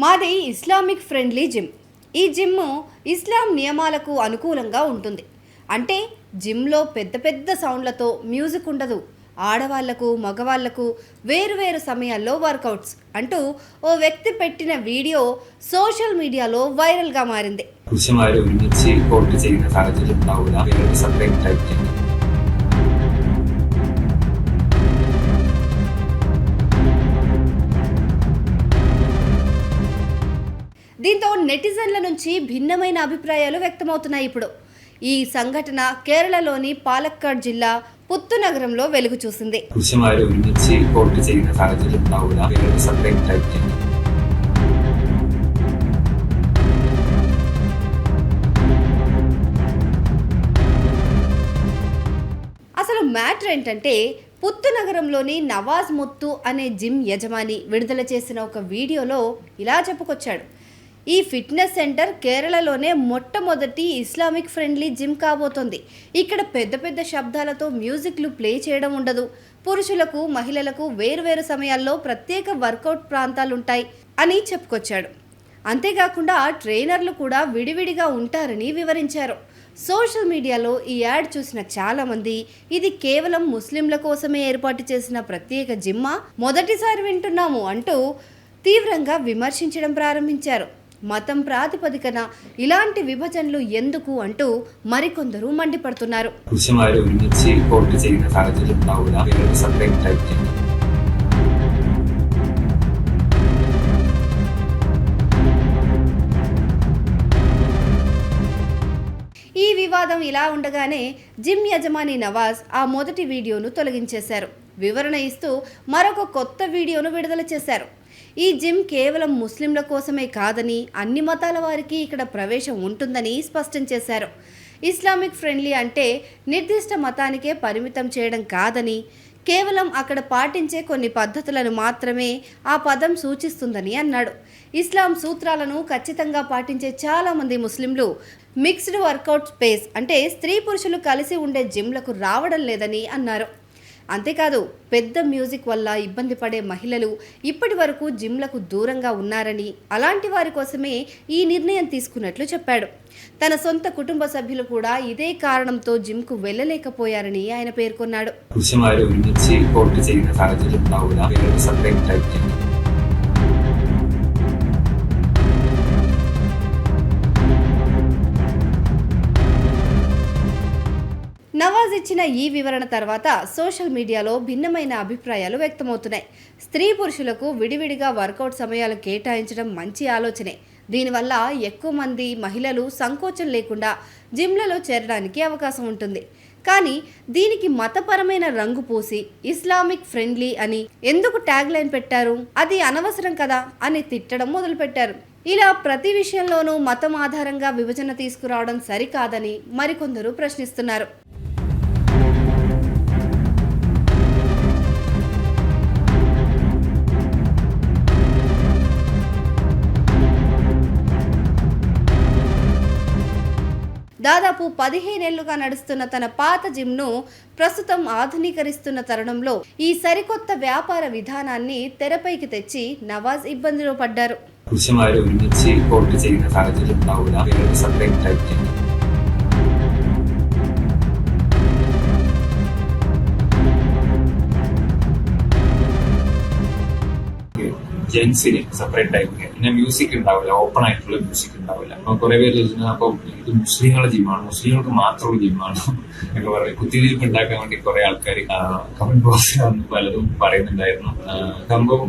మాది Islamic friendly gym. ఈ gym ఇస్లాం నియమాలకు అనుకూలంగా ఉంటుంది. అంటే జిమ్లో పెద్ద పెద్ద సౌండ్లతో మ్యూజిక్ ఉండదు. ఆడవాళ్లకు మగవాళ్లకు వేరువేరు సమయాల్లో వర్కౌట్స్ అంటూ ఓ వ్యక్తి పెట్టిన వీడియో సోషల్ మీడియాలో వైరల్గా మారింది. പുരുഷന്മാരെ ഒരുമിച്ച് വർക്ക് ചെയ്യുന്ന സാഹചര്യം ഉണ്ടാവില്ല. അവരുടെ സെപ്പറേറ്റ് ടൈപ്പ്. దీంతో నెటిజన్ల నుంచి భిన్నమైన అభిప్రాయాలు వ్యక్తమవుతున్నాయి. ఇప్పుడు ఈ సంఘటన కేరళలోని పాలక్కాడ్ జిల్లా పుత్తు నగరంలో వెలుగు చూసింది. పురుషന്മാരെ ഒരുമിച്ച് വർക്ക് ചെയ്യുന്ന സാഹചര്യം ഉണ്ടാവില്ല. അവരുടെ സെപ്പറേറ്റ് ടൈപ്പ്. అసలు మ్యాటర్ ఏంటంటే పుత్తు నగరంలోని నవాజ్ ముత్తు అనే జిమ్ యజమాని విడుదల చేసిన ఒక వీడియోలో ఇలా చెప్పుకొచ్చాడు. ఈ ఫిట్నెస్ సెంటర్ కేరళలోనే మొట్టమొదటి ఇస్లామిక్ ఫ్రెండ్లీ జిమ్ కాబోతోంది. ఇక్కడ పెద్ద పెద్ద శబ్దాలతో మ్యూజిక్లు ప్లే చేయడం ఉండదు. పురుషులకు మహిళలకు వేరువేరు సమయాల్లో ప్రత్యేక వర్కౌట్ ప్రాంతాలుంటాయి అని చెప్పుకొచ్చాడు. అంతేకాకుండా ట్రైనర్లు కూడా విడివిడిగా ఉంటారని వివరించారు. సోషల్ మీడియాలో ఈ యాడ్ చూసిన చాలామంది ఇది కేవలం ముస్లింల కోసమే ఏర్పాటు చేసిన ప్రత్యేక జిమ్మా, మొదటిసారి వింటున్నాము అంటూ తీవ్రంగా విమర్శించడం ప్రారంభించారు. మతం ప్రాతిపదికన ఇలాంటి విభజనలు ఎందుకు అంటూ మరికొందరు మండిపడుతున్నారు. పురుషന്മാരെ ഒരുമിച്ച് വർക്ക് ചെയ്യുന്ന സാഹചര്യം ഉണ്ടാവില്ല. അവരുടെ സെപ്പറേറ്റ് ടൈപ്പ്. ఈ వివాదం ఇలా ఉండగానే జిమ్ యజమాని నవాజ్ ఆ మొదటి వీడియోను తొలగించేశారు. వివరణ ఇస్తూ మరొక కొత్త వీడియోను విడుదల చేశారు. ఈ జిమ్ కేవలం ముస్లింల కోసమే కాదని, అన్ని మతాల వారికి ఇక్కడ ప్రవేశం ఉంటుందని స్పష్టం చేశారు. ఇస్లామిక్ ఫ్రెండ్లీ అంటే నిర్దిష్ట మతానికే పరిమితం చేయడం కాదని, కేవలం అక్కడ పాటించే కొన్ని పద్ధతులను మాత్రమే ఆ పదం సూచిస్తుందని అన్నాడు. ఇస్లాం సూత్రాలను ఖచ్చితంగా పాటించే చాలామంది ముస్లింలు మిక్స్డ్ వర్కౌట్ స్పేస్ అంటే స్త్రీ పురుషులు కలిసి ఉండే జిమ్లకు రావడం లేదని అన్నారు. అంతేకాదు పెద్ద మ్యూజిక్ వల్ల ఇబ్బంది పడే మహిళలు ఇప్పటి వరకు జిమ్లకు దూరంగా ఉన్నారని, అలాంటి వారి కోసమే ఈ నిర్ణయం తీసుకున్నట్లు చెప్పాడు. తన సొంత కుటుంబ సభ్యులు కూడా ఇదే కారణంతో జిమ్కు వెళ్ళలేకపోయారని ఆయన పేర్కొన్నాడు. పురుషന്മാരെ ഒരുമിച്ച് വർക്ക് ചെയ്യുന്ന സാഹചര്യം ഉണ്ടാവില്ല. അവരുടെ സെപ്പറേറ്റ് ടൈപ്പ്. నవాజ్ ఇచ్చిన ఈ వివరణ తర్వాత సోషల్ మీడియాలో భిన్నమైన అభిప్రాయాలు వ్యక్తమవుతున్నాయి. స్త్రీ పురుషులకు విడివిడిగా వర్కౌట్ సమయాలు కేటాయించడం మంచి ఆలోచనే. దీనివల్ల ఎక్కువ మంది మహిళలు సంకోచం లేకుండా జిమ్లలో చేరడానికి అవకాశం ఉంటుంది. కానీ దీనికి మతపరమైన రంగు పూసి ఇస్లామిక్ ఫ్రెండ్లీ అని ఎందుకు ట్యాగ్ లైన్ పెట్టారు? అది అనవసరం కదా అని తిట్టడం మొదలుపెట్టారు. ఇలా ప్రతి విషయంలోనూ మతం ఆధారంగా విభజన తీసుకురావడం సరికాదని మరికొందరు ప్రశ్నిస్తున్నారు. దాదాపు 15 ఏళ్లుగా నడుస్తున్న తన పాత జిమ్ను ప్రస్తుతం ఆధునీకరిస్తున్న తరుణంలో ఈ సరికొత్త వ్యాపార విధానాన్ని తెరపైకి తెచ్చి నవాజ్ ఇబ్బందిలో పడ్డారు. పురుషന്മാരെ ഒരുമിച്ച് വർക്ക് ചെയ്യുന്ന സാഹചര്യം ഉണ്ടാവില്ല. അവരുടെ സെപ്പറേറ്റ് ടൈപ്പ്. ജെൻസിന് സെപ്പറേറ്റ് ടൈപ്പ്. പിന്നെ മ്യൂസിക് ഉണ്ടാവില്ല, ഓപ്പൺ ആയിട്ടുള്ള മ്യൂസിക് ഉണ്ടാവില്ല. അപ്പൊ കുറെ പേര് ചോദിച്ചാൽ അപ്പൊ ഇത് മുസ്ലിങ്ങളുടെ ജിമ്മാണ്, മുസ്ലിങ്ങൾക്ക് മാത്രമുള്ള ജിമ്മാണ് എന്നൊക്കെ പറയും. കുത്തിരിപ്പ് ഉണ്ടാക്കാൻ വേണ്ടി കുറെ ആൾക്കാർ കമന്റ് ബോക്സിൽ പലതും പറയുന്നുണ്ടായിരുന്നു. സംഭവം